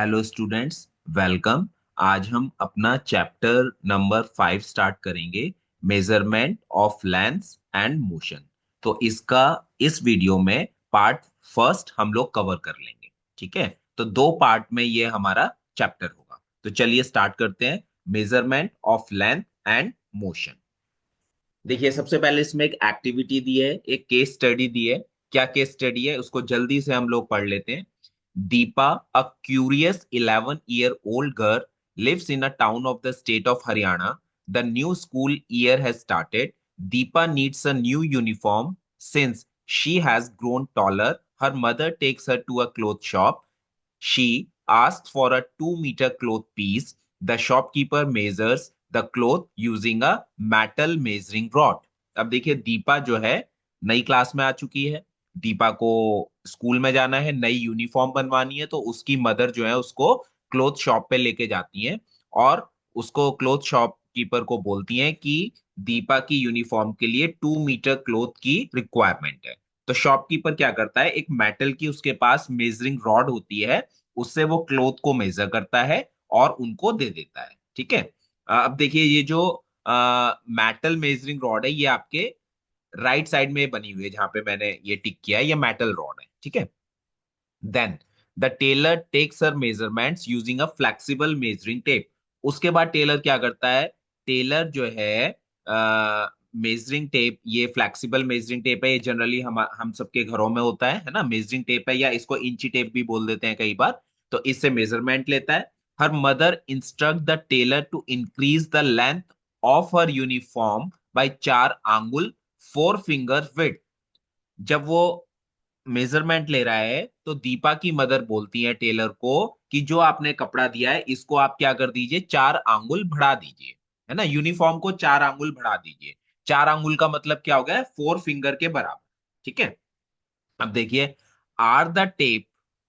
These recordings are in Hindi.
Hello students, welcome. आज हम अपना चैप्टर नंबर 5 स्टार्ट करेंगे, measurement of length and motion. तो इसका इस वीडियो में पार्ट फर्स्ट हम लोग कवर कर लेंगे। ठीक है, तो दो पार्ट में ये हमारा चैप्टर होगा। तो चलिए स्टार्ट करते हैं, measurement of length and motion. देखिए, सबसे पहले इसमें एक एक्टिविटी दी है, एक केस स्टडी दी है। क्या केस स्टडी है उसको जल्दी से हम लोग पढ़ लेते हैं। Deepa, a curious 11-year-old girl, lives in a town of the state of Haryana. The new school year has started. Deepa needs a new uniform since she has grown taller. Her mother takes her to a cloth shop. She asks for a 2-meter cloth piece. The shopkeeper measures the cloth using a metal measuring rod. अब देखिए, दीपा जो है नई क्लास में आ चुकी है। दीपा को स्कूल में जाना है, नई यूनिफॉर्म बनवानी है, तो उसकी मदर जो है उसको क्लोथ शॉप पे लेके जाती हैं और उसको क्लोथ शॉप कीपर को बोलती हैं कि दीपा की यूनिफॉर्म के लिए 2 मीटर क्लोथ की रिक्वायरमेंट है। तो शॉपकीपर क्या करता है, एक मेटल की उसके पास मेजरिंग रॉड होती है, उससे वो क्लोथ को मेजर करता है और उनको दे देता है। ठीक है। अब देखिए, ये जो मेटल मेजरिंग रॉड है, ये आपके राइट साइड में बनी हुई है, जहां पे मैंने ये टिक किया है, ये मेटल रॉड है। ठीक है। Then the tailor takes her measurements using a flexible measuring tape. उसके बाद टेलर क्या करता है, टेलर जो है मेजरिंग टेप, ये फ्लेक्सिबल मेजरिंग टेप है, ये जनरली हम सबके घरों में होता है ना, मेजरिंग टेप है, या इसको इंची टेप भी बोल देते हैं कई बार। तो इससे मेजरमेंट लेता है। Her mother instruct the tailor to increase the length of her uniform by 4 angul, 4 finger width. जब वो मेजरमेंट ले रहा है तो दीपा की मदर बोलती है टेलर को कि जो आपने कपड़ा दिया है इसको आप क्या कर दीजिए, 4 आंगुल बढ़ा दीजिए। है ना, यूनिफॉर्म को 4 आंगुल बढ़ा दीजिए। 4 आंगुल का मतलब क्या हो गया, 4 फिंगर के बराबर। ठीक है। अब देखिए, are the tape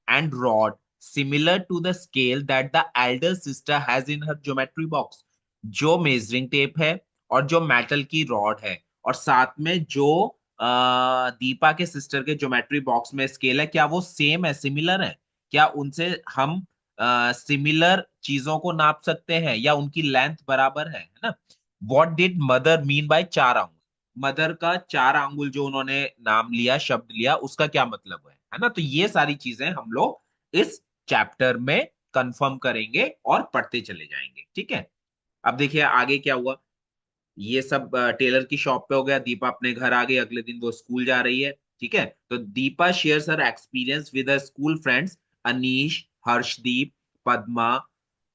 and rod similar to the scale that the elder sister has in her geometry box. जो मेजरिंग टेप है और जो मेटल की रॉड है और साथ में जो दीपा के सिस्टर के ज्योमेट्री बॉक्स में स्केल है, क्या वो सेम है, सिमिलर है? क्या उनसे हम सिमिलर चीजों को नाप सकते हैं या उनकी लेंथ बराबर है ना? What did mother mean by 4 आंगुल? मदर का 4 आंगुल जो उन्होंने नाम लिया, शब्द लिया, उसका क्या मतलब है ना? तो ये सारी चीजें हम लोग इस चैप्टर में कंफर्म करेंगे और पढ़ते चले जाएंगे। ठीक है। अब देखिए आगे क्या हुआ। ये सब टेलर की शॉप पे हो गया, दीपा अपने घर आ गई, अगले दिन वो स्कूल जा रही है। ठीक है। तो Deepa shares her experience with her school friends, Anish, Harshdeep, Padma,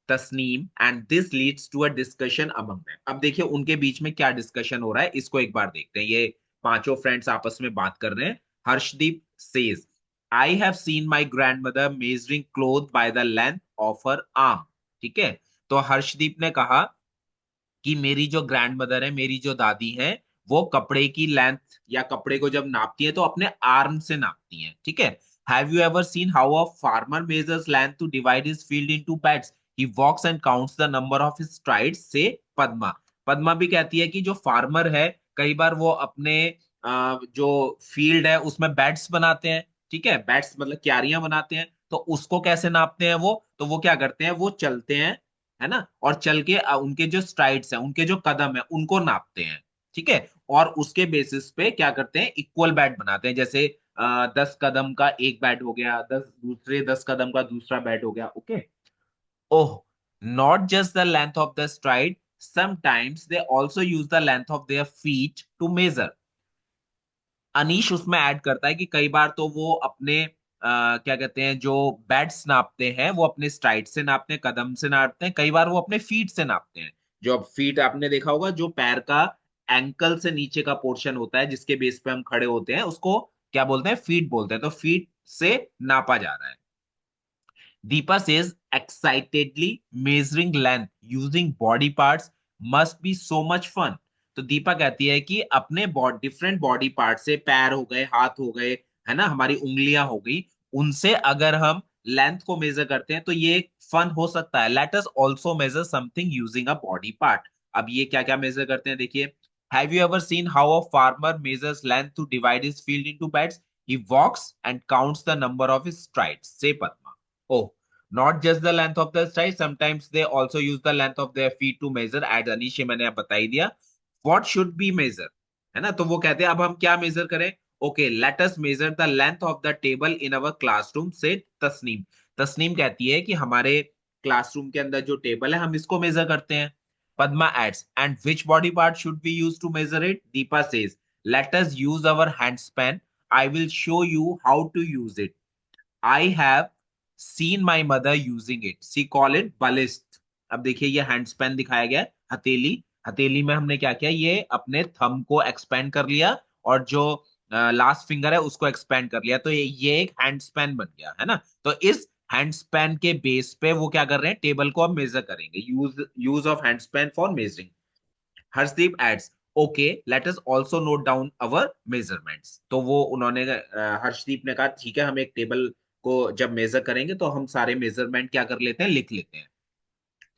Tasneem, and this leads to a discussion among them. अब देखिए उनके बीच में क्या डिस्कशन हो रहा है, इसको एक बार देखते हैं। ये पांचों फ्रेंड्स आपस में बात कर रहे हैं। Harshdeep says, I have seen my grand mother measuring cloth by the length of her arm. ठीक है। तो हर्षदीप ने कहा कि मेरी जो ग्रैंड मदर है, मेरी जो दादी है, वो कपड़े की लेंथ या कपड़े को जब नापती है तो अपने आर्म से नापती हैं। ठीक है। Have you ever seen how a farmer measures length to divide his field into pads? He walks and counts the number of his strides, says Padma. Padma भी कहती है कि जो फार्मर है, कई बार वो अपने जो फील्ड है उसमें बैट्स बनाते हैं। ठीक है, बैट्स मतलब क्यारियां बनाते हैं, तो उसको कैसे नापते हैं वो? तो वो क्या करते हैं, वो चलते हैं, है ना, और चल के उनके जो स्ट्राइड्स हैं, उनके जो कदम है, उनको नापते हैं। ठीक है। और उसके बेसिस पे क्या करते हैं, इक्वल बैट बनाते हैं। जैसे 10 कदम का एक बैट हो गया, 10 कदम का दूसरा बैट हो गया। Okay. Oh, not just the length of the stride, sometimes they also use the length of their feet to measure. Anish उसमें ऐड करता है कि कई बार तो वो अपने क्या कहते हैं, जो बैट्स नापते हैं वो अपने स्ट्राइड से नापते हैं, कदम से नापते हैं, कई बार वो अपने फीट से नापते हैं। जो फीट आपने देखा होगा, जो पैर का एंकल से नीचे का पोर्शन होता है जिसके बेस पे हम खड़े होते हैं, उसको क्या बोलते हैं, फीट बोलते हैं। तो फीट से नापा जा रहा है। Deepa says excitedly, measuring length using body parts must be so much fun. तो दीपा कहती है कि अपने डिफरेंट बॉडी पार्ट से, पैर हो गए, हाथ हो गए, है ना, हमारी उंगलियां हो गई, उनसे अगर हम लेंथ को मेजर करते हैं तो ये फन हो सकता है। Let us also measure something using a body part. अब ये क्या क्या मेजर करते हैं, देखिए। Have you ever seen how a farmer measures length to divide his field into bats? He walks and counts the number of his strides, says Padma. Oh, Not just the length of the stride, sometimes they also use the length of their feet to measure. As अनिश, मैंने आप बता ही दिया. What should be measure, है ना? तो वो कहते हैं अब हम क्या मेजर करें. Okay, let us major the length of the table in our classroom, से तस्नीम. तस्नीम कहती है कि हमारे क्लासरूम के अंदर जो टेबल है हम इसको मेजर करते हैं. Padma adds, and which body part should be use to measure it. Deepa says, let us use our hand span. I will show you how to use it. I have seen my mother using it. She call it ballist. अब देखिए ये हैंड स्पैन दिखाया गया है. हथेली, हथेली में हमने क्या किया, ये अपने थंब को एक्सपेंड कर लिया और जो लास्ट फिंगर है उसको एक्सपेंड कर लिया, तो ये एक हैंड स्पैन बन गया, है ना. तो इस हैंड स्पैन के बेस पे वो क्या कर रहे हैं, टेबल को अब मेजर करेंगे. Use of hand span for measuring. Harshdeep adds, okay let us also note down our measurements. तो वो उन्होंने हर्षदीप ने कहा ठीक है, हम एक टेबल को जब मेजर करेंगे तो हम सारे मेजरमेंट क्या कर लेते हैं, लिख लेते हैं.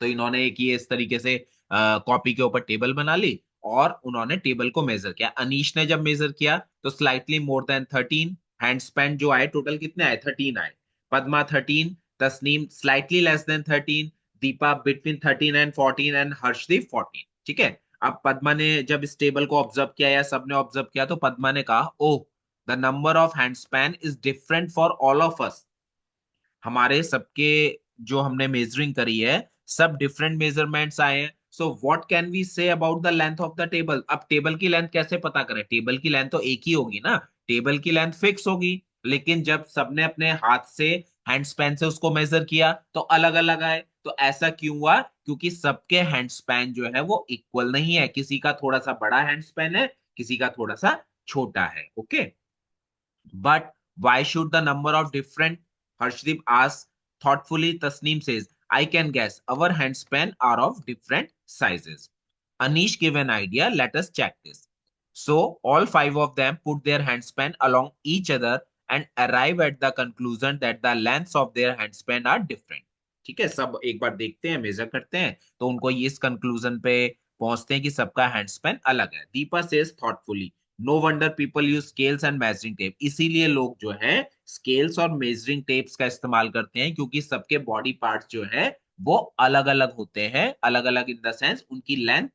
तो इन्होंने एक ये इस तरीके से कॉपी के ऊपर टेबल बना ली और उन्होंने टेबल को मेजर किया. अनीश ने जब मेजर किया तो slightly more than 13 hand span जो आए, टोटल कितने आए, 13 आए. Padma 13, Tasneem slightly less than 13, Deepa between 13 and 14 and Harshdeep 14. ठीक है. अब पद्मा ने जब इस टेबल को ऑब्जर्व किया या सबने ऑब्जर्व किया तो पद्मा ने कहा, ओह the number of hand span is different for all of us. हमारे सबके जो हमने मेजरिंग करी है, सब डिफरेंट मेजरमेंट्स आए हैं. So what can we say about the length of the table. अब टेबल की लेंथ कैसे पता करें, टेबल की लेंथ तो एक ही होगी ना, टेबल की लेंथ फिक्स होगी. लेकिन जब सबने अपने हाथ से हैंड स्पैन से उसको मेजर किया तो अलग अलग आए. तो ऐसा क्यों हुआ, क्योंकि सबके हैंड स्पैन जो है वो इक्वल नहीं है. किसी का थोड़ा सा बड़ा हैंड स्पैन है, किसी का थोड़ा सा छोटा है. Okay. But why should the number of different? Harshdeep asks thoughtfully. Tasneem says, I can guess. Our handspan are of different sizes. Anish gave an idea. Let us check this. So all five of them put their handspan along each other and arrive at the conclusion that the lengths of their handspan are different. ठीक है, सब एक बार देखते हैं, मेजर करते हैं, तो उनको ये इस कंक्लूजन पे पहुंचते हैं कि सबका हैंडस्पैन अलग है. Deepa says thoughtfully, no wonder people use scales and measuring tape. इसीलिए लोग जो है स्केल्स और मेजरिंग टेप्स का इस्तेमाल करते हैं, क्योंकि सबके बॉडी पार्ट्स जो है वो अलग अलग होते हैं. अलग अलग इन द सेंस उनकी लेंथ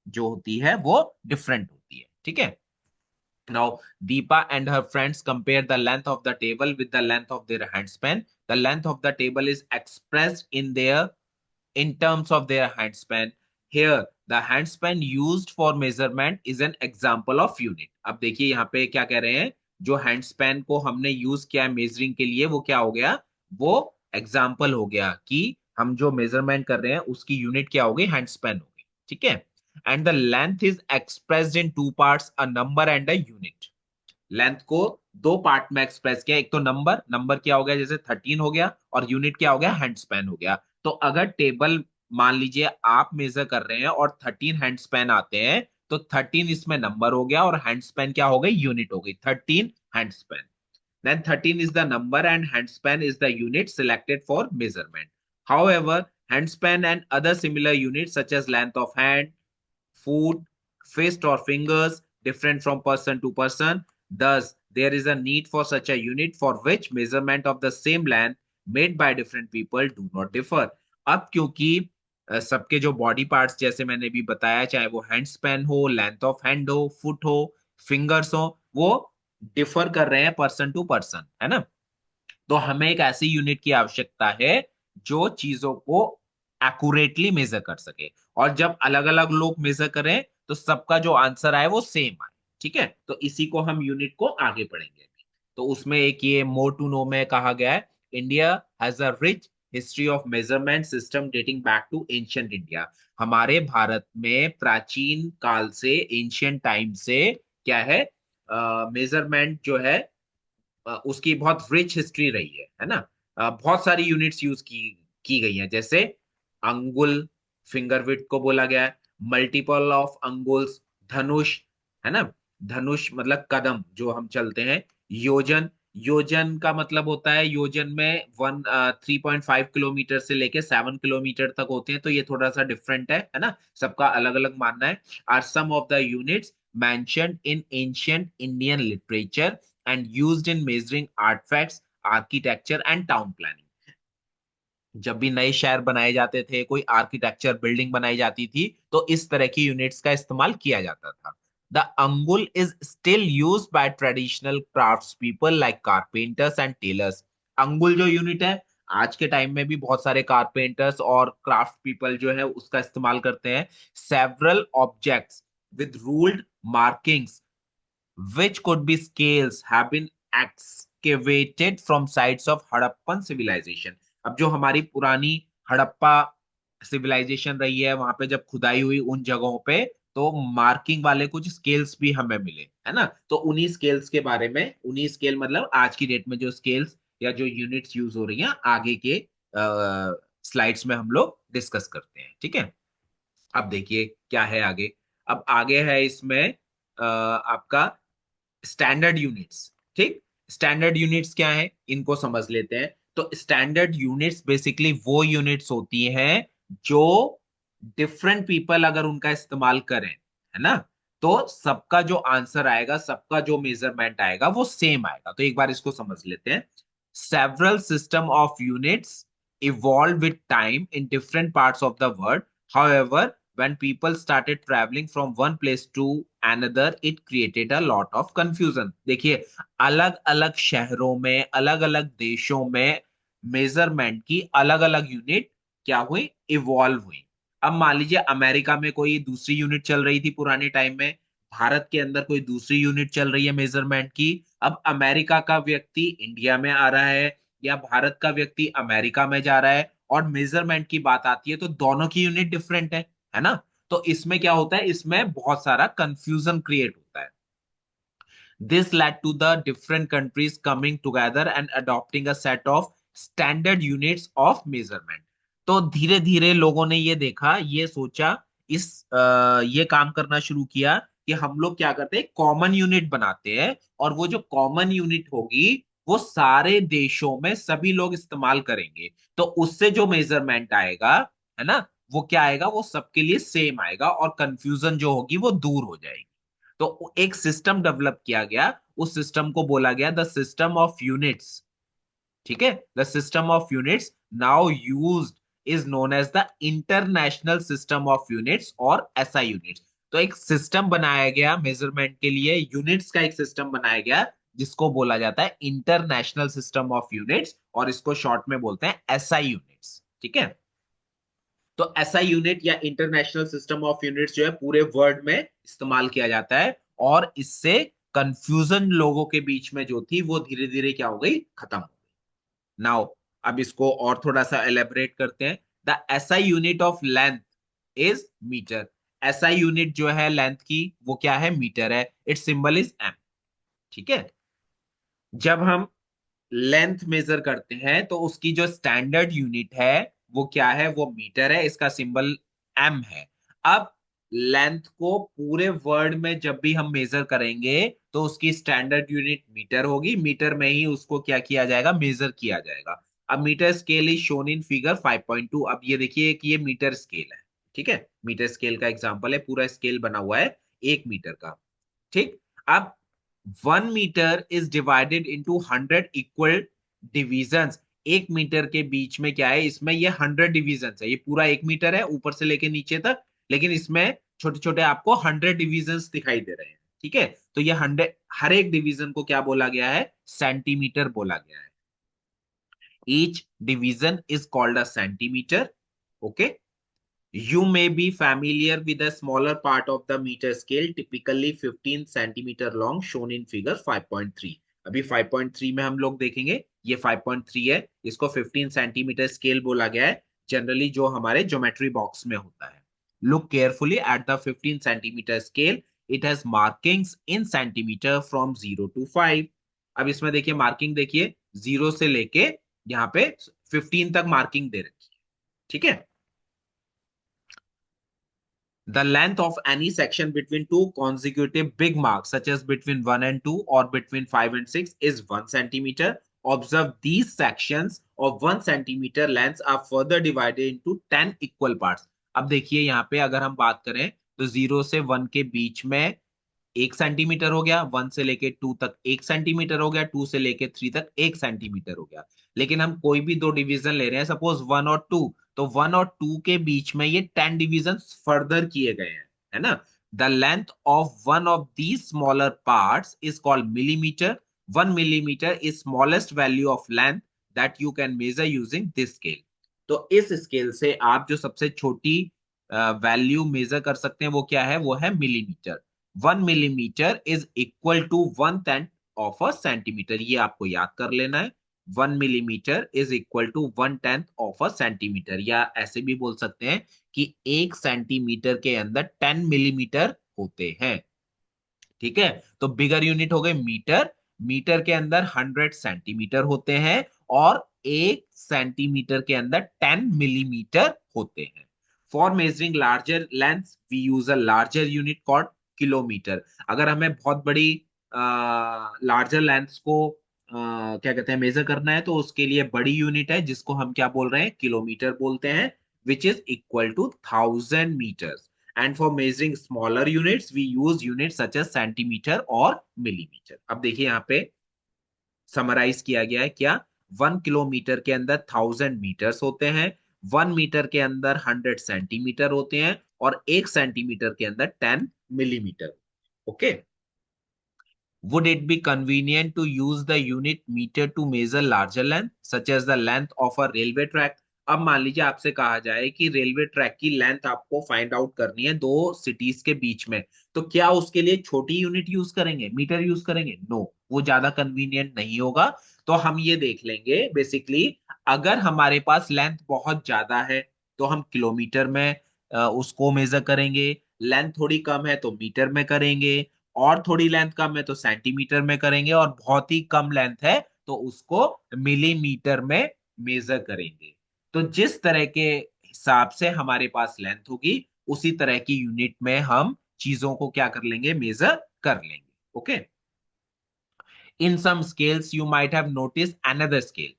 जो होती है वो डिफरेंट होती है. ठीक है. Now, Deepa and her friends compare the length of the table with the length of their handspan. The length of the table is expressed in terms of their handspan. Here, the handspan used for measurement is an example of unit. अब देखिए यहाँ पे क्या कह रहे हैं, जो हैंडस्पैन को हमने यूज किया मेजरिंग के लिए वो क्या हो गया, वो एग्जाम्पल हो गया कि हम जो मेजरमेंट कर रहे हैं उसकी यूनिट क्या हो गई, हैंडस्पैन हो गई. ठीक है. And the length is expressed in two parts, a number and a unit. Length को दो पार्ट में एक्सप्रेस किया, एक तो नंबर, नंबर क्या हो गया, जैसे 13 हो गया, और यूनिट क्या हो गया, हैंड स्पैन हो गया. तो अगर टेबल मान लीजिए आप मेजर कर रहे हैं और 13 हैंड स्पैन आते हैं, तो 13 इसमें नंबर हो गया और हैंड स्पैन क्या हो गई, यूनिट हो गई. 13 hand span. Then 13 is the number and handspan is the unit selected for measurement. However, handspan and other similar units such as length of hand, foot, fist or fingers different from person to person. Thus, there is a need for such a unit for which measurement of the same length made by different people do not differ. अब क्योंकि सबके जो बॉडी पार्ट्स जैसे मैंने भी बताया, चाहे वो हैंड स्पैन हो, लेंथ ऑफ हैंड हो, फुट हो, फिंगर्स हो, वो डिफर कर रहे हैं पर्सन टू पर्सन, है ना. तो हमें एक ऐसी यूनिट की आवश्यकता है जो चीजों को एक्यूरेटली मेजर कर सके. और जब अलग अलग लोग मेजर करें तो सबका जो आंसर आए वो सेम आए. ठीक है. तो इसी को हम यूनिट को आगे पढ़ेंगे. तो उसमें एक ये मोर टू नो में कहा गया है, India has a rich history of measurement system dating back to ancient India. हमारे भारत में प्राचीन काल से, एंशियंट टाइम से क्या है, मेजरमेंट जो है उसकी बहुत रिच हिस्ट्री रही है ना. बहुत सारी यूनिट्स यूज की गई हैं, जैसे अंगुल, फिंगर विड्थ को बोला गया है, मल्टीपल ऑफ अंगुल्स, धनुष, है ना. धनुष मतलब कदम जो हम चलते हैं. योजन, योजन का मतलब होता है, योजन में 3.5 किलोमीटर से लेके 7 किलोमीटर तक होते हैं, तो ये थोड़ा सा डिफरेंट है ना, सबका अलग अलग मानना है. Are some of the units mentioned in ancient Indian literature and used in measuring artifacts, architecture, and town planning. जब भी नए शहर बनाए जाते थे, कोई आर्किटेक्चर बिल्डिंग बनाई जाती थी, तो इस तरह की यूनिट्स का इस्तेमाल किया जाता था। The angul is still use by traditional crafts people like carpenters and tailors. Angul जो यूनिट है, आज के टाइम में भी बहुत सारे कारपेंटर्स और क्राफ्ट पीपल जो है उसका इस्तेमाल करते हैं। Several objects with ruled markings which could be scales have been excavated from sites of Harappan civilization। अब जो हमारी पुरानी हड़प्पा सिविलाइजेशन रही है, वहां पे जब खुदाई हुई उन जगहों पे, तो मार्किंग वाले कुछ स्केल्स भी हमें मिले, है ना। तो उन्हीं स्केल्स के बारे में, उन्हीं स्केल मतलब आज की डेट में जो स्केल्स या जो यूनिट्स यूज हो रही हैं, आगे के स्लाइड्स में हम लोग डिस्कस करते हैं, ठीक है। अब देखिए क्या है आगे। अब आगे है इसमें आपका स्टैंडर्ड यूनिट्स। ठीक, स्टैंडर्ड यूनिट्स क्या है, इनको समझ लेते हैं। तो स्टैंडर्ड यूनिट्स बेसिकली वो यूनिट्स होती हैं जो डिफरेंट पीपल अगर उनका इस्तेमाल करें, है ना, तो सबका जो आंसर आएगा, सबका जो मेजरमेंट आएगा वो सेम आएगा। तो एक बार इसको समझ लेते हैं। Several system of units evolved with time in different parts of the world. However, when people started traveling from one place to another, it created a lot of confusion। देखिए, अलग अलग शहरों में, अलग अलग देशों में मेजरमेंट की अलग अलग यूनिट क्या हुई, इवॉल्व हुई। अब मान लीजिए अमेरिका में कोई दूसरी यूनिट चल रही थी पुराने टाइम में, भारत के अंदर कोई दूसरी यूनिट चल रही है मेजरमेंट की। अब अमेरिका का व्यक्ति इंडिया में आ रहा है, या भारत का व्यक्ति अमेरिका में जा रहा है, और मेजरमेंट की बात आती है तो दोनों की यूनिट डिफरेंट है ना। तो इसमें क्या होता है, इसमें बहुत सारा कंफ्यूजन क्रिएट होता है। This led to the different countries coming together and adopting a set of standard units of measurement। तो धीरे धीरे लोगों ने ये देखा, ये सोचा, ये काम करना शुरू किया कि हम लोग क्या करते हैं, कॉमन यूनिट बनाते हैं, और वो जो कॉमन यूनिट होगी वो सारे देशों में सभी लोग इस्तेमाल करेंगे। तो उससे जो मेजरमेंट आएगा, है ना, वो क्या आएगा, वो सबके लिए सेम आएगा, और कंफ्यूजन जो होगी वो दूर हो जाएगी। तो एक सिस्टम डेवलप किया गया, उस सिस्टम को बोला गया द सिस्टम ऑफ यूनिट्स। ठीक है, the system of units now used is known as the international system of units और एसआई यूनिट्स। तो एक सिस्टम बनाया गया मेजरमेंट के लिए, यूनिट्स का एक सिस्टम बनाया गया, जिसको बोला जाता है इंटरनेशनल सिस्टम ऑफ यूनिट्स, और इसको शॉर्ट में बोलते हैं एसआई यूनिट्स। ठीक है, तो एसआई यूनिट या इंटरनेशनल सिस्टम ऑफ यूनिट्स जो है पूरे वर्ल्ड में इस्तेमाल किया जाता है, और इससे कंफ्यूजन लोगों के बीच में जो थी वो धीरे धीरे क्या हो गई, खत्म हो गई। नाउ अब इसको और थोड़ा सा एलेबरेट करते हैं। The SI unit of length is metre. SI unit जो है लेंथ की, वो क्या है, मीटर है। Its symbol is m. ठीक है, जब हम लेंथ मेजर करते हैं तो उसकी जो स्टैंडर्ड यूनिट है वो क्या है, वो मीटर है, इसका सिंबल एम है। अब लेंथ को पूरे वर्ल्ड में जब भी हम मेजर करेंगे तो उसकी स्टैंडर्ड यूनिट मीटर होगी, मीटर में ही उसको क्या किया जाएगा, मेजर किया जाएगा। अब metre scale is shown in figure 5.2। अब ये देखिए कि ये मीटर स्केल है। ठीक है, मीटर स्केल का एग्जांपल है, पूरा स्केल बना हुआ है 1 मीटर का। ठीक, अब 1 metre is divided into 100 equal divisions. 1 metre के बीच में क्या है, इसमें ये 100 डिविजन है। ये पूरा 1 मीटर है ऊपर से लेके नीचे तक, लेकिन इसमें छोटे छोटे आपको 100 डिविजन्स दिखाई दे रहे हैं। ठीक है, तो ये 100, हर एक डिवीजन को क्या बोला गया है, सेंटीमीटर बोला गया है। Each division is called a centimetre. Okay, you may be familiar with a smaller part of the meter scale, typically 15 centimeter long, shown in figure 5.3। अभी 5.3 में हम लोग देखेंगे, ये 5.3 है, इसको 15 सेंटीमीटर स्केल बोला गया है, जनरली जो हमारे ज्योमेट्री बॉक्स में होता है। Look carefully at the 15 centimetre scale, it has markings in centimetre from 0 to 5। अब इसमें देखिए मार्किंग, देखिए 0 से लेके यहाँ पे 15 तक मार्किंग दे रखी है। ठीक है, the length of any section between two consecutive big marks, such as between 1 and 2 or between 5 and 6, is 1 centimeter. Observe these sections of 1 centimeter lengths are further divided into 10 equal parts। अब देखिए यहाँ पे अगर हम बात करें तो 0 से 1 के बीच में 1 सेंटीमीटर हो गया, 1 से लेके 2 तक 1 सेंटीमीटर हो गया, 2 से लेके 3 तक 1 सेंटीमीटर हो गया। लेकिन हम कोई भी दो डिवीजन ले रहे हैं, सपोज 1 और 2, तो 1 और 2 के बीच में ये 10 डिवीजन फर्दर किए गए हैं, है ना। The length of one of the smaller parts is called millimetre. 1 millimetre is smallest value of length that you can measure using this scale. तो इस स्केल से आप जो सबसे छोटी वैल्यू मेजर कर सकते हैं वो क्या है, वो है millimetre. 1 millimetre is equal to 1/10 of a centimetre, ये आपको याद कर लेना है। 1 millimetre is equal to 1/10 of a centimetre, या ऐसे भी बोल सकते हैं कि 1 सेंटीमीटर के अंदर 10 मिलीमीटर होते हैं। ठीक है, तो बिगर यूनिट हो गए मीटर। मीटर के अंदर 100 सेंटीमीटर होते हैं, और 1 सेंटीमीटर के अंदर 10 मिलीमीटर होते हैं। For measuring larger length we use a larger unit called kilometre. अगर हमें बहुत बड़ी लार्जर लेंथ को क्या कहते हैं मेजर करना है, तो उसके लिए बड़ी यूनिट है जिसको हम क्या बोल रहे हैं, किलोमीटर बोलते हैं, which is equal to 1000 metres. And for measuring smaller units, we use units such as centimeter और millimeter। अब देखिए यहाँ पे समराइज किया गया है क्या। 1 किलोमीटर के अंदर 1000 मीटर्स होते हैं, 1 मीटर के अंदर 100 सेंटीमीटर होते हैं, और 1 सेंटीमीटर के अंदर 10 millimetre. Okay. Would it be convenient to use the unit meter to measure larger length, such as the length of a railway track? अब मान लीजिए आपसे कहा जाए कि रेलवे ट्रैक की लेंथ आपको फाइंड आउट करनी है दो सिटीज के बीच में, तो क्या उसके लिए छोटी यूनिट यूज करेंगे, मीटर यूज करेंगे? नो, वो ज्यादा कन्वीनियंट नहीं होगा। तो हम ये देख लेंगे बेसिकली, अगर हमारे पास लेंथ बहुत ज्यादा है तो हम किलोमीटर में उसको मेजर करेंगे। लेंथ थोड़ी कम है तो मीटर में करेंगे, और थोड़ी लेंथ कम है तो सेंटीमीटर में करेंगे, और बहुत ही कम लेंथ है तो उसको मिलीमीटर में मेजर करेंगे। तो जिस तरह के हिसाब से हमारे पास लेंथ होगी, उसी तरह की यूनिट में हम चीजों को क्या कर लेंगे, मेजर कर लेंगे। Okay. In some scales you might have notice another scale.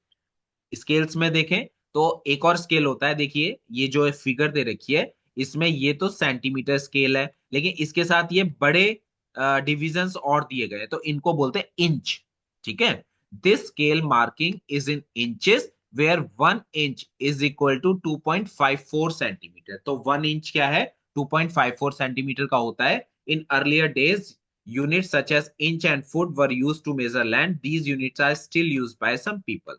Scales में देखें तो एक और स्केल होता है, देखिए ये जो फिगर दे रखी है, इसमें ये तो सेंटीमीटर स्केल है, लेकिन इसके साथ ये बड़े डिविजन्स और दिए गए हैं, तो इनको बोलते हैं इंच। ठीक है, this scale marking is in inches, where 1 inch is equal to 2.54 centimetre. तो 1 इंच क्या है, 2.54 सेंटीमीटर का होता है। In earlier days units such as inch and foot were used to measure land. These units are still used by some people.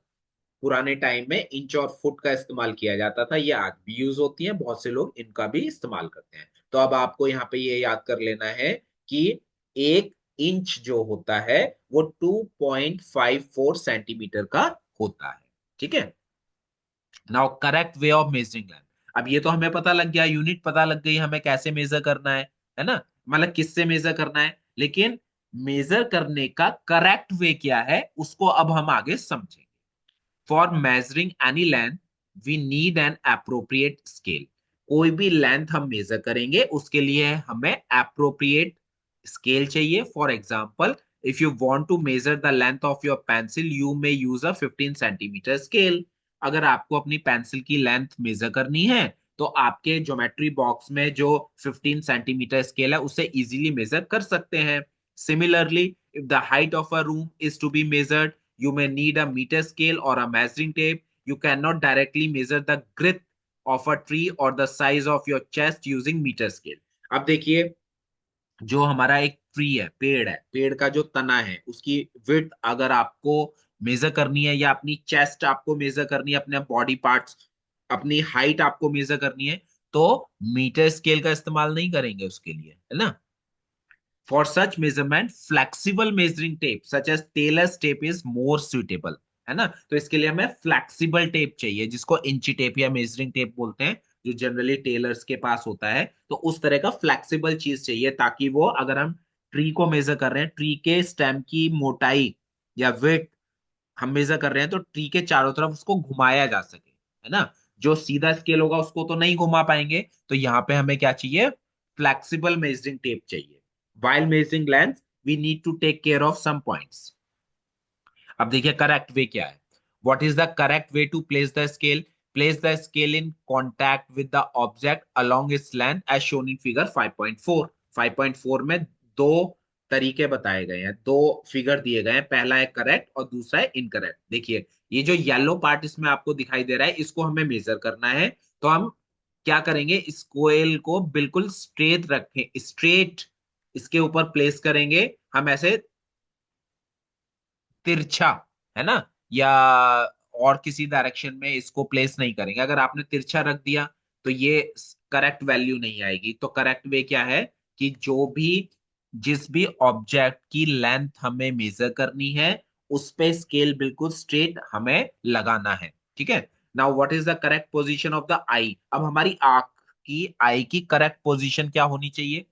पुराने टाइम में इंच और फुट का इस्तेमाल किया जाता था, ये आज भी यूज होती है, बहुत से लोग इनका भी इस्तेमाल करते हैं। तो अब आपको यहाँ पे ये याद कर लेना है कि 1 इंच जो होता है वो 2.54 सेंटीमीटर का होता है। ठीक है। Now correct way of measuring length. अब ये तो हमें पता लग गया, यूनिट पता लग गई हमें कैसे मेजर करना है ना, मतलब किससे मेजर करना है। लेकिन मेजर करने का करेक्ट वे क्या है उसको अब हम आगे समझेंगे। For measuring any length we need an appropriate scale. कोई भी लेंथ हम मेजर करेंगे उसके लिए हमें अप्रोप्रिएट स्केल चाहिए। For example, if you want to measure the length of your pencil you may use a 15 centimetre scale. अगर आपको अपनी पेंसिल की लेंथ मेजर करनी है तो आपके ज्योमेट्री बॉक्स में जो 15 सेंटीमीटर स्केल है उससे इजीली मेजर कर सकते हैं। Similarly, if the height of a room is to be measured, you may need a meter scale or a measuring tape. You cannot directly measure the width of a tree or the size of your chest using meter scale. अब देखिए, जो हमारा एक ट्री है, पेड़ का जो तना है उसकी विड्थ अगर आपको मेजर करनी है, या अपनी चेस्ट आपको मेजर करनी है, अपने बॉडी पार्ट्स, अपनी हाइट आपको मेजर करनी है, तो मीटर स्केल का इस्तेमाल नहीं करेंगे उसके लिए, है ना। For such measurement, flexible measuring tape such as Taylor's tape is more suitable, है ना। तो इसके लिए हमें फ्लेक्सिबल टेप चाहिए जिसको इंची टेप या मेजरिंग टेप बोलते हैं, जो जनरली टेलर्स के पास होता है। तो उस तरह का फ्लेक्सिबल चीज चाहिए ताकि वो, अगर हम ट्री को मेजर कर रहे हैं, ट्री के स्टेम की मोटाई या विड्थ हम मेजर कर रहे हैं, तो ट्री के चारों तरफ उसको घुमाया जा सके, है ना। जो सीधा स्केल होगा उसको तो नहीं घुमा पाएंगे, तो यहाँ पे हमें क्या चाहिए, फ्लेक्सिबल मेजरिंग टेप चाहिए। While measuring length, we need to take care of some points. अब देखिए करेक्ट वे क्या है। What is the correct way to place the scale? Place the scale in contact with the object along its length as shown in figure 5.4। 5.4 में दो तरीके बताए गए हैं, दो फिगर दिए गए हैं, पहला है करेक्ट और दूसरा है इनकरेक्ट। देखिए ये जो येलो पार्ट इसमें आपको दिखाई दे रहा है, इसको हमें मेजर करना है। तो हम क्या करेंगे, इस कोयल को बिल्कुल स्ट्रेट रखें, स्ट्रेट इसके ऊपर प्लेस करेंगे हम, ऐसे तिरछा, है ना, या और किसी डायरेक्शन में इसको प्लेस नहीं करेंगे। अगर आपने तिरछा रख दिया तो ये करेक्ट वैल्यू नहीं आएगी। तो करेक्ट वे क्या है कि जो भी जिस भी ऑब्जेक्ट की लेंथ हमें मेजर करनी है उस पे स्केल बिल्कुल स्ट्रेट हमें लगाना है। ठीक है। Now what is the correct position of the eye. अब हमारी आंख की आई की करेक्ट पोजीशन क्या होनी चाहिए।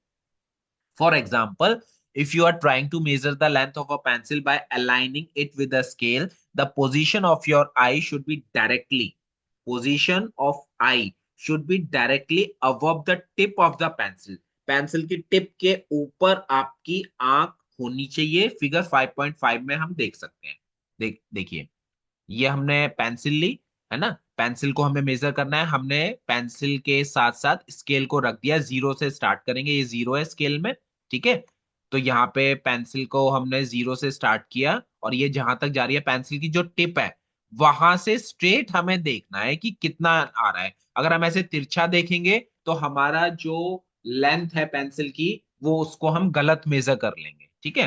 For example, if you are trying to measure the length of a pencil by aligning it with a scale, the position of your eye should be directly, position of eye should be directly above the tip of the pencil. Pencil की टिप के ऊपर आपकी आंख होनी चाहिए। फिगर 5.5 में हम देख सकते हैं। देखिए ये हमने पेंसिल ली, है ना, पेंसिल को हमें मेजर करना है, हमने पेंसिल के साथ साथ स्केल को रख दिया, जीरो से स्टार्ट करेंगे, ये जीरो है स्केल में। ठीक है। तो यहाँ पे पेंसिल को हमने जीरो से स्टार्ट किया और ये जहां तक जा रही है पेंसिल की जो टिप है वहां से स्ट्रेट हमें देखना है कि कितना आ रहा है। अगर हम ऐसे तिरछा देखेंगे तो हमारा जो लेंथ है पेंसिल की वो उसको हम गलत मेजर कर लेंगे। ठीक है।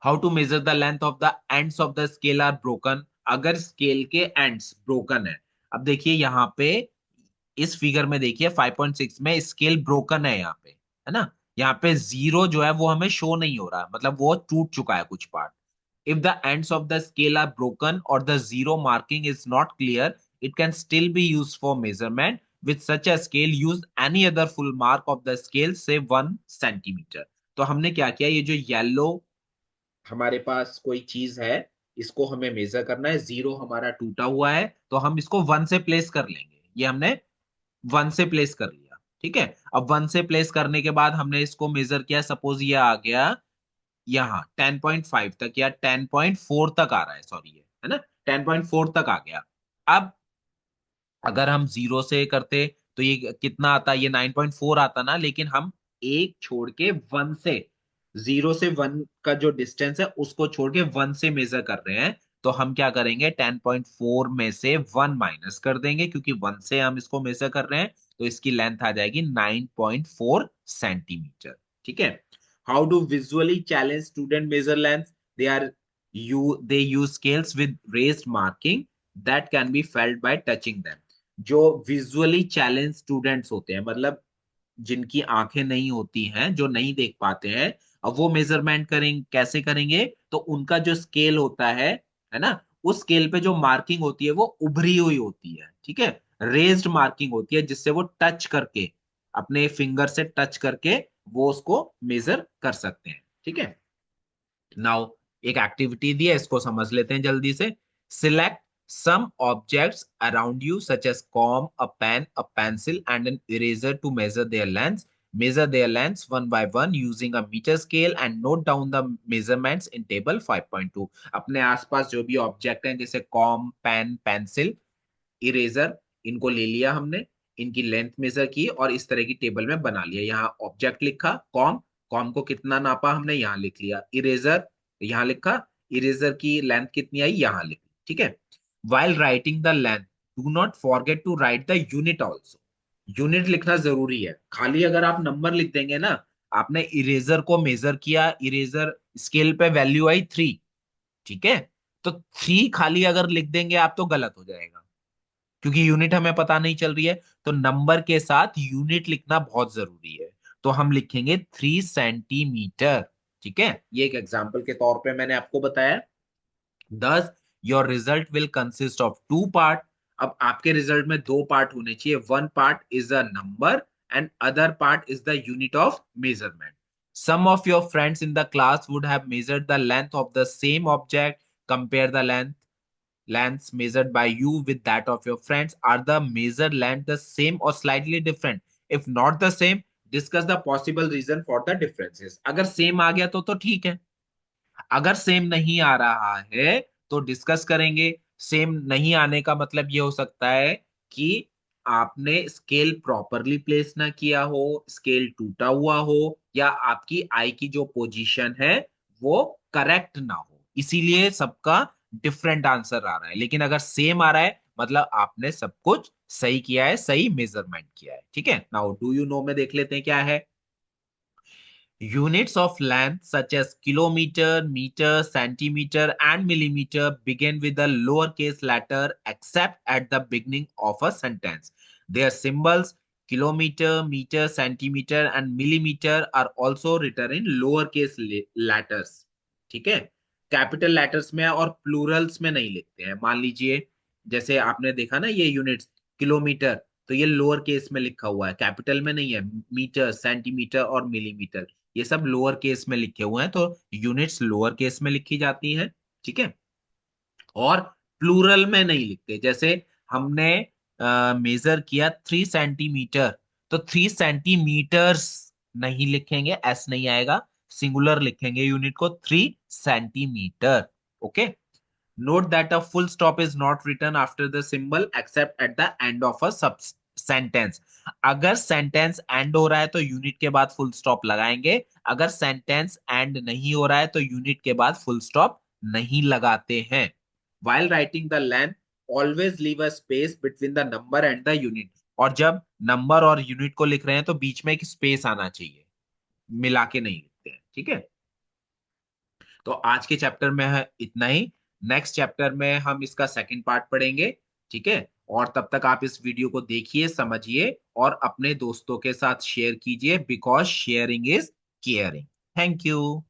How to measure the length of the ends of the scale are broken. अगर स्केल के एंड्स ब्रोकन है, अब देखिए यहाँ पे इस फिगर में देखिए 5.6 में स्केल ब्रोकन है यहाँ पे, है ना, यहाँ पे जीरो जो है वो हमें शो नहीं हो रहा, मतलब वो टूट चुका है कुछ part. If the ends of the scale are broken और the zero marking is not clear, it can still be use for measurement. With such a scale use any other full mark of the scale से 1 सेंटीमीटर। तो हमने क्या किया, ये जो येलो हमारे पास कोई चीज है इसको हमें मेजर करना है, जीरो हमारा टूटा हुआ है तो हम इसको 1 से प्लेस कर लेंगे। ये हमने 1 से प्लेस कर लिया। ठीक है। अब 1 से प्लेस करने के बाद हमने इसको मेजर किया, सपोज ये आ गया यहाँ 10.5 तक या 10.4 तक आ रहा है, सॉरी ये है ना, 10.4 तक आ गया। अब अगर हम जीरो से करते तो ये कितना आता, ये 9.4 आता ना, लेकिन हम एक छोड़ के 1 से, जीरो से 1 का जो डिस्टेंस है उसको छोड़ के 1 से मेजर कर रहे हैं। तो हम क्या करेंगे, 10.4 में से 1 माइनस कर देंगे क्योंकि 1 से हम इसको मेजर कर रहे हैं। तो इसकी लेंथ आ जाएगी 9.4 सेंटीमीटर। ठीक है। How do visually challenge student measure length. They are they use scales with raised marking that can be felt by touching them. जो विजुअली चैलेंज स्टूडेंट्स होते हैं, मतलब जिनकी आंखें नहीं होती हैं, जो नहीं देख पाते हैं, अब वो मेजरमेंट करेंगे, कैसे करेंगे, तो उनका जो स्केल होता है ना, उस स्केल पे जो मार्किंग होती है वो उभरी हुई होती है। ठीक है। रेज्ड मार्किंग होती है जिससे वो टच करके, अपने फिंगर से टच करके वो उसको मेजर कर सकते हैं। ठीक है। नाउ एक एक्टिविटी दी है, इसको समझ लेते हैं जल्दी से। Select some objects around you such as comb, a pen, a pencil and an eraser to measure their lengths. Measure their lengths one by one using a meter scale and note down the measurements in table 5.2. अपने आसपास जो भी ऑब्जेक्ट हैं जैसे कॉम, पेन, पेंसिल, इरेजर, इनको ले लिया हमने, इनकी लेंथ मेजर की और इस तरह की टेबल में बना लिया। यहाँ ऑब्जेक्ट लिखा कॉम, कॉम को कितना नापा हमने यहाँ लिख लिया, इरेजर यहाँ लिखा, इरेजर की लेंथ कितनी आई यहाँ लिखी। ठीक है। While writing the length, do not forget to write the unit also. Unit लिखना जरूरी है। खाली अगर आप नंबर लिख देंगे ना, आपने इरेजर को मेजर किया, इरेजर स्केल पे वैल्यू आई 3, ठीक है, तो 3 खाली अगर लिख देंगे आप तो गलत हो जाएगा क्योंकि यूनिट हमें पता नहीं चल रही है। तो नंबर के साथ यूनिट लिखना बहुत जरूरी है। तो हम लिखेंगे 3 सेंटीमीटर। ठीक है। ये एक एग्जाम्पल के तौर पे मैंने आपको बताया। Thus, your result will consist of 2 part. अब आपके रिजल्ट में 2 पार्ट होने चाहिए। One part is a number and other part is the unit of measurement. Some of your friends in the class would have measured the length of the same object. Compare the lengths measured by you with that of your friends. Are the measured length the same or slightly different? If not the same, discuss the possible reason for the differences. अगर सेम आ गया तो ठीक है, अगर सेम नहीं आ रहा है तो डिस्कस करेंगे। सेम नहीं आने का मतलब ये हो सकता है कि आपने स्केल प्रॉपरली प्लेस ना किया हो, स्केल टूटा हुआ हो, या आपकी आई की जो पोजीशन है वो करेक्ट ना हो, इसीलिए सबका डिफरेंट आंसर आ रहा है। लेकिन अगर सेम आ रहा है मतलब आपने सब कुछ सही किया है, सही मेजरमेंट किया है। ठीक है, नाउ डू यू नो में देख लेते हैं क्या है। Units of length such as kilometer, meter, centimeter, and millimeter begin with the lowercase letter except at the beginning of a sentence. Their symbols kilometer, meter, centimeter, and millimeter are also written in lowercase letters. ठीक है, कैपिटल लेटर्स में और प्लूरल्स में नहीं लिखते हैं। मान लीजिए जैसे आपने देखा ना ये यूनिट्स, किलोमीटर, तो ये लोअर केस में लिखा हुआ है, कैपिटल में नहीं है। मीटर, सेंटीमीटर और मिलीमीटर ये सब लोअर केस में लिखे हुए हैं, तो यूनिट्स लोअर केस में लिखी जाती हैं। ठीक है, और प्लूरल में नहीं लिखते। जैसे हमने मेजर किया 3 सेंटीमीटर, तो 3 सेंटीमीटर्स नहीं लिखेंगे, एस नहीं आएगा, सिंगुलर लिखेंगे यूनिट को 3 centimetre. Okay, note that a full stop is not written after the symbol except at the end of a sub sentence. अगर सेंटेंस एंड हो रहा है तो यूनिट के बाद फुल स्टॉप लगाएंगे, अगर सेंटेंस एंड नहीं हो रहा है तो यूनिट के बाद फुल स्टॉप नहीं लगाते हैं। while writing the length always leave a space between the number and the unit। और जब नंबर और यूनिट को लिख रहे हैं तो बीच में एक स्पेस आना चाहिए, मिला के नहीं लिखते हैं। ठीक है, तो आज के चैप्टर में है इतना ही। नेक्स्ट चैप्टर में हम इसका सेकंड पार्ट पढ़ेंगे। ठीक है, और तब तक आप इस वीडियो को देखिए, समझिए और अपने दोस्तों के साथ शेयर कीजिए, because sharing is caring. Thank you.